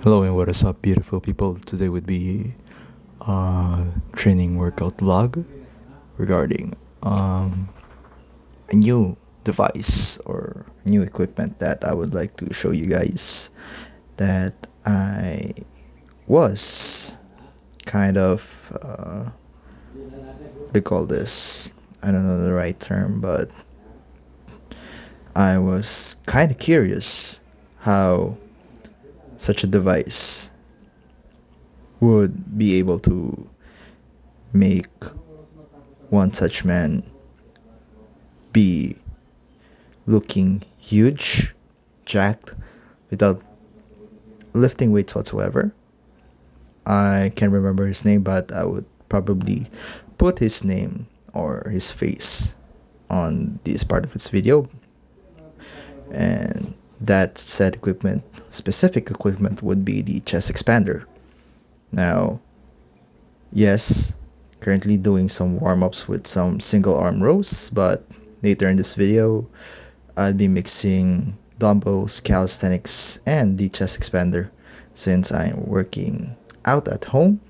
Hello and what is up, beautiful people? Today would be training workout vlog regarding a new device or new equipment that I would like to show you guys that I was kind of what do you call this? I don't know the right term, but I was kind of curious how such a device would be able to make one such man be looking huge, jacked, without lifting weights whatsoever. I can't remember his name, but I would probably put his name or his face on this part of this video. And that said equipment, specific equipment, would be the chest expander. Now, yes, currently doing some warm-ups with some single arm rows, but later in this video, I'll be mixing dumbbells, calisthenics, and the chest expander. Since I'm working out at home,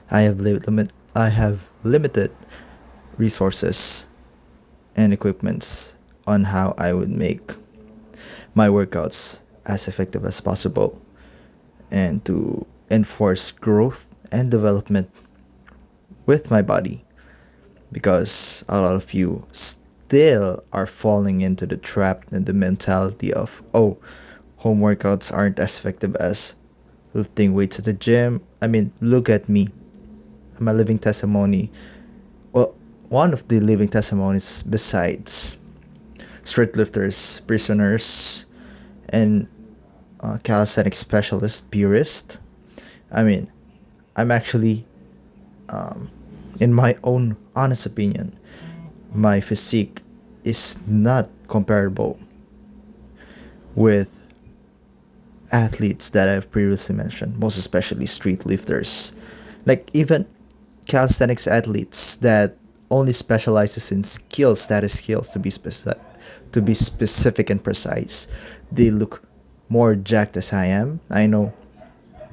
I have limited resources and equipments on how I would make my workouts as effective as possible and to enforce growth and development with my body, because a lot of you still are falling into the trap and the mentality of, oh, home workouts aren't as effective as lifting weights at the gym. I mean, look at me. I'm a living testimony. Well, one of the living testimonies besides street lifters, prisoners, and calisthenics specialist, purist. I mean, I'm actually, um, in my own honest opinion, my physique is not comparable with athletes that I've previously mentioned, most especially street lifters. Like even calisthenics athletes that only specializes in skills, that is skills to be specific and precise. They look more jacked as I am. I know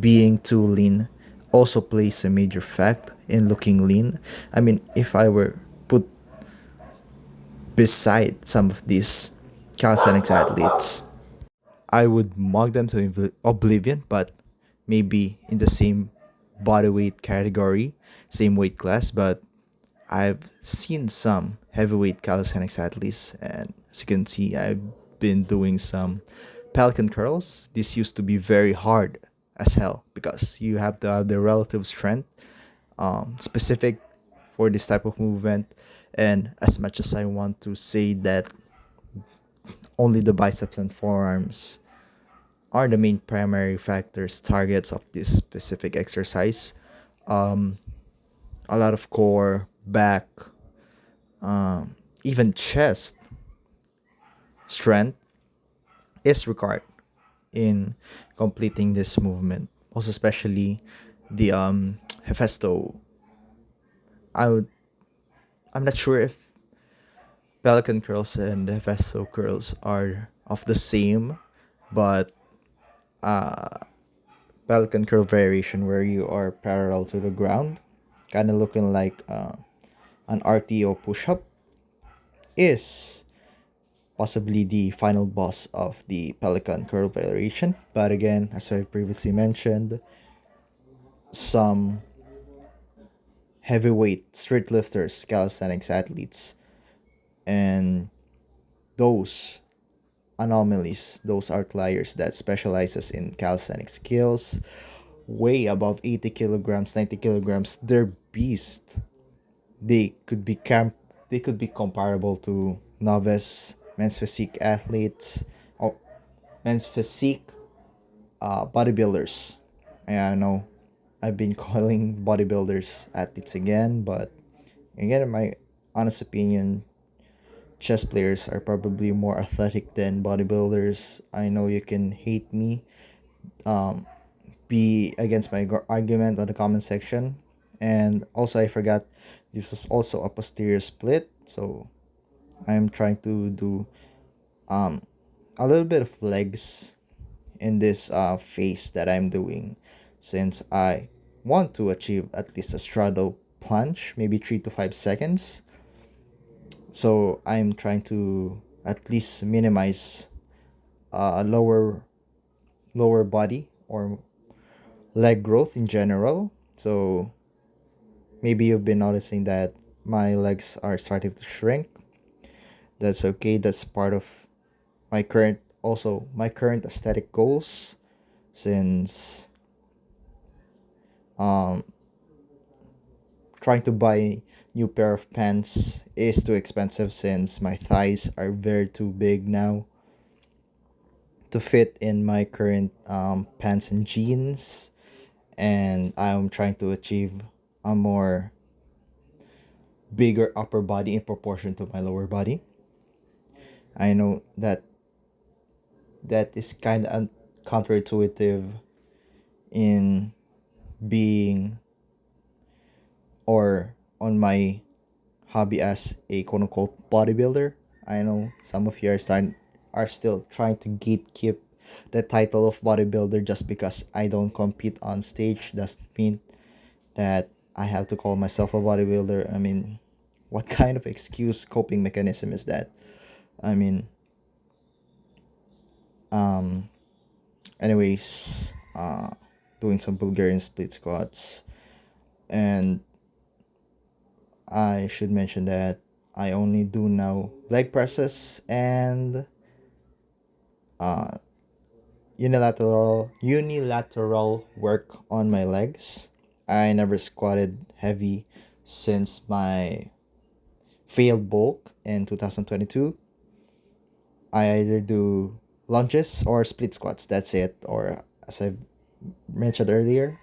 being too lean also plays a major fact in looking lean. I mean, if I were put beside some of these calisthenics athletes, I would mug them to oblivion, but maybe in the same body weight category, same weight class. But I've seen some heavyweight calisthenics athletes, and as you can see, I've been doing some pelican curls. This used to be very hard as hell because you have to have the relative strength specific for this type of movement. And as much as I want to say that only the biceps and forearms are the main primary factors, targets of this specific exercise, um, a lot of core, back, even chest strength is required in completing this movement. Also, especially the Hephaestus. I would. I'm not sure if pelican curls and Hephaestus curls are of the same, but pelican curl variation where you are parallel to the ground, kind of looking like an RTO push-up, is possibly the final boss of the pelican curl variation. But again, as I previously mentioned, some heavyweight street lifters, calisthenics athletes, and those anomalies, those outliers that specializes in calisthenic skills, weigh above 80 kilograms, 90 kilograms, they're beast. They could be they could be comparable to novice men's physique athletes or men's physique bodybuilders. I know I've been calling bodybuilders athletes again, but again, in my honest opinion, chess players are probably more athletic than bodybuilders. I know you can hate me, um, be against my argument on the comment section. And also, I forgot this is also a posterior split, so I'm trying to do um, a little bit of legs in this phase that I'm doing, since I want to achieve at least a straddle plunge, maybe 3 to 5 seconds. So I'm trying to at least minimize lower body or leg growth in general. So maybe you've been noticing that my legs are starting to shrink. That's okay. That's part of my current aesthetic goals, since um trying to buy new pair of pants is too expensive, since my thighs are very too big now to fit in my current pants and jeans, and I'm trying to achieve a more bigger upper body in proportion to my lower body. I know that that is kind of counterintuitive in being or on my hobby as a quote unquote bodybuilder. I know some of you are still trying to gatekeep the title of bodybuilder. Just because I don't compete on stage doesn't mean that I have to call myself a bodybuilder. I mean, what kind of excuse coping mechanism is that? I mean, um, anyways, doing some Bulgarian split squats, and I should mention that I only do now leg presses and uh, unilateral work on my legs. I never squatted heavy since my failed bulk in 2022. I either do lunges or split squats. That's it. Or as I mentioned earlier,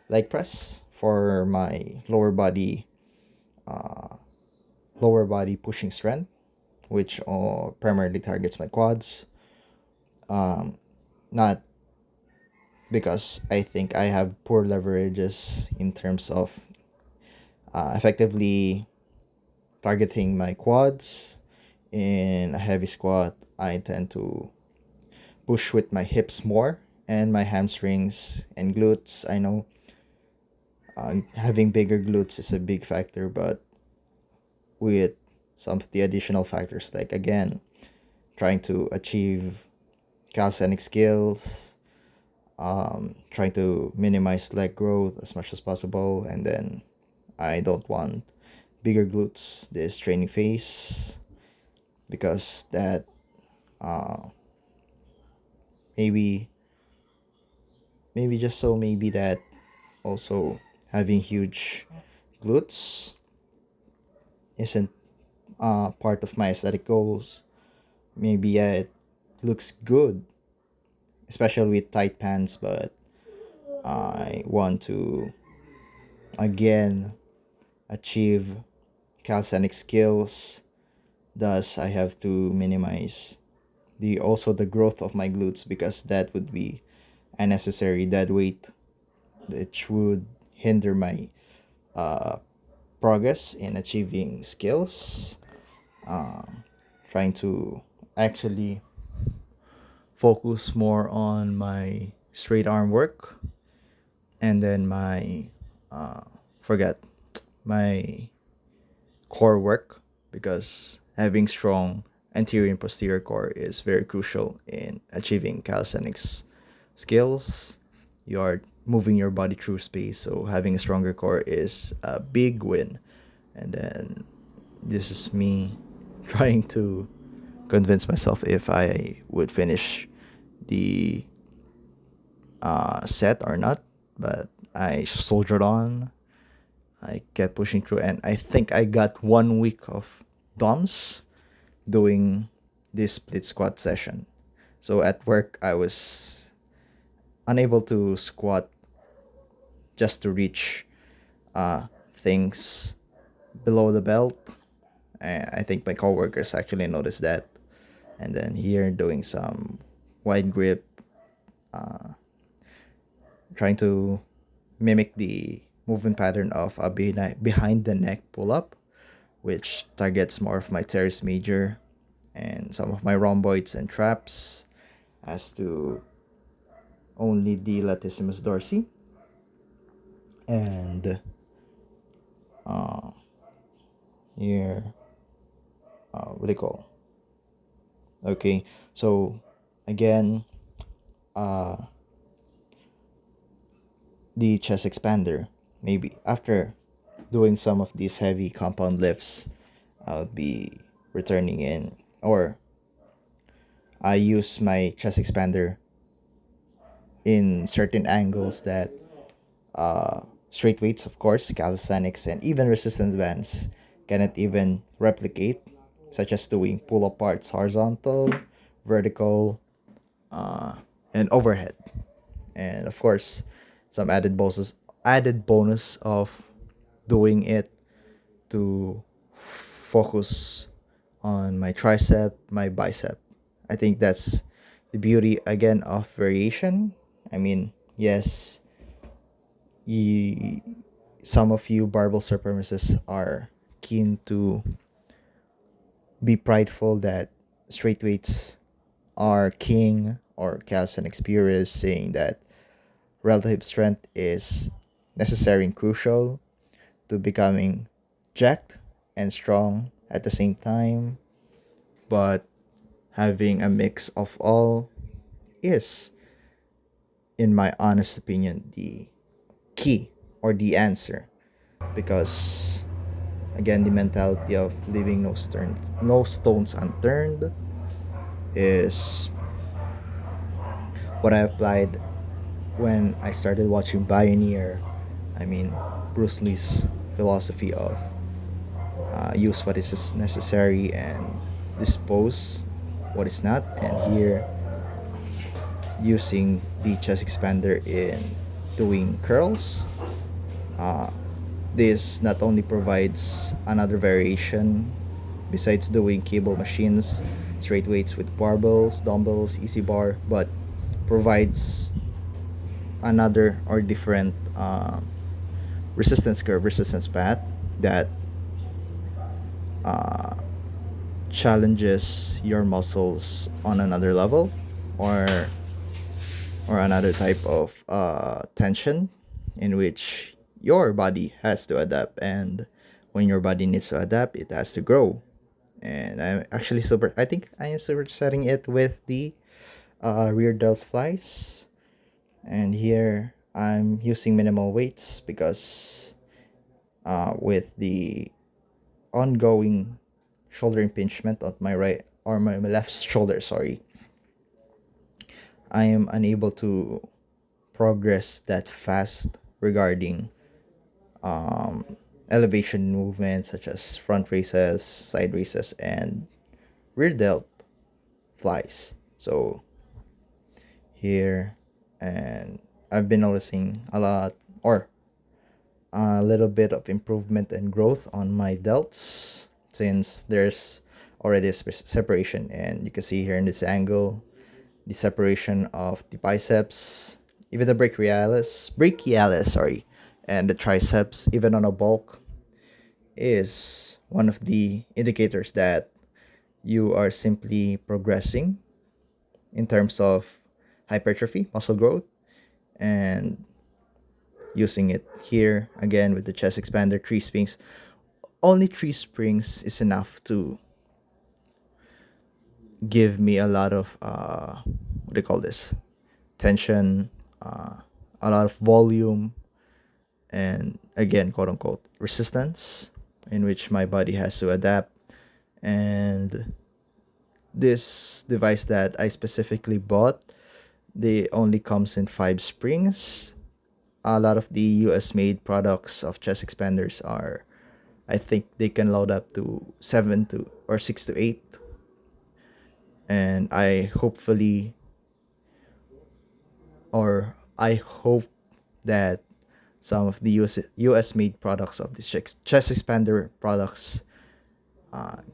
leg press for my uh, lower body pushing strength, which primarily targets my quads. Um, Not because I think I have poor leverages in terms of effectively targeting my quads. In a heavy squat, I tend to push with my hips more and my hamstrings and glutes. I know having bigger glutes is a big factor, but with some of the additional factors, like again, trying to achieve calisthenic skills, trying to minimize leg growth as much as possible, and then I don't want bigger glutes this training phase, because that uh, maybe maybe that also having huge glutes isn't part of my aesthetic goals. Maybe yeah, it looks good, especially with tight pants, but I want to again achieve calisthenic skills. Thus, I have to minimize the growth of my glutes, because that would be unnecessary dead weight, which would hinder my uh, progress in achieving skills. Um, Trying to actually focus more on my straight arm work, and then my uh, forget my core work, because having strong anterior and posterior core is very crucial in achieving calisthenics skills. You are moving your body through space, so having a stronger core is a big win. And then this is me trying to convince myself if I would finish the set or not, but I soldiered on. I kept pushing through, and I think I got 1 week of DOMS doing this split squat session. So at work, I was unable to squat just to reach things below the belt. I think my coworkers actually noticed that. And then here, doing some wide grip, trying to mimic the movement pattern of a behind the neck pull up, which targets more of my teres major and some of my rhomboids and traps, as to only the latissimus dorsi and uh, here, what do you call? Okay, so again, uh, the chest expander. Maybe after doing some of these heavy compound lifts, I'll be returning in, or I use my chest expander in certain angles that straight weights, of course, calisthenics, and even resistance bands cannot even replicate, such as doing pull aparts horizontal, vertical, and overhead. And of course, some added bonus of doing it to focus on my tricep, my bicep. I think that's the beauty again of variation. I mean, yes, y- some of you barbell supremacists are keen to be prideful that straight weights are king, or calisthenics purists saying that relative strength is necessary and crucial to becoming jacked and strong at the same time, but having a mix of all is, in my honest opinion, the key or the answer. Because again, the mentality of leaving no stones unturned is what I applied when I started watching Pioneer. I mean, Bruce Lee's philosophy of use what is necessary and dispose what is not. And here, using the chest expander in doing curls, this not only provides another variation besides doing cable machines, straight weights with barbells, dumbbells, easy bar, but provides another or different resistance curve, resistance path that challenges your muscles on another level, or another type of tension in which your body has to adapt. And when your body needs to adapt, it has to grow. And I'm actually super, I think I am super setting it with the rear delt flies. And here I'm using minimal weights because with the ongoing shoulder impingement on my right, or my left shoulder, sorry, I am unable to progress that fast regarding elevation movements such as front races, side races, and rear delt flies. So here, and I've been noticing a lot, or a little bit of improvement and growth on my delts, since there's already a separation. And you can see here in this angle the separation of the biceps, even the brachialis, sorry, and the triceps, even on a bulk, is one of the indicators that you are simply progressing in terms of hypertrophy, muscle growth. And using it here again with the chest expander, 3 springs. Only 3 springs is enough to give me a lot of what do you call this, tension, a lot of volume, and again, quote unquote, resistance, in which my body has to adapt. And this device that I specifically bought, they only comes in 5 springs. A lot of the US made products of chest expanders are, I think they can load up to 6 to 8. And I hope that some of the US made products of these chest expander products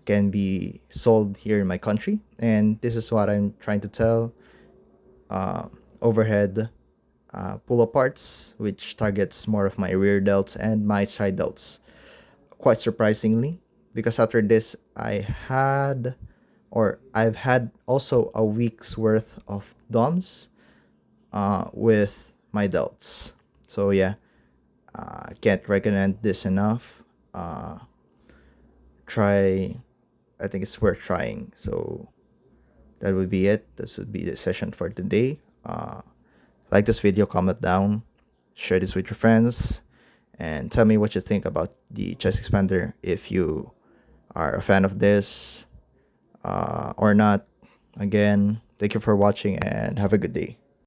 can be sold here in my country. And this is what I'm trying to tell. Overhead pull aparts, which targets more of my rear delts and my side delts. Quite surprisingly, because after this, I've had also a week's worth of DOMs, with my delts. So yeah, can't recommend this enough. Try, I think it's worth trying. So that would be it. This would be the session for today. Like this video, comment down, share this with your friends, and tell me what you think about the chest expander, if you are a fan of this or not. Again, thank you for watching and have a good day.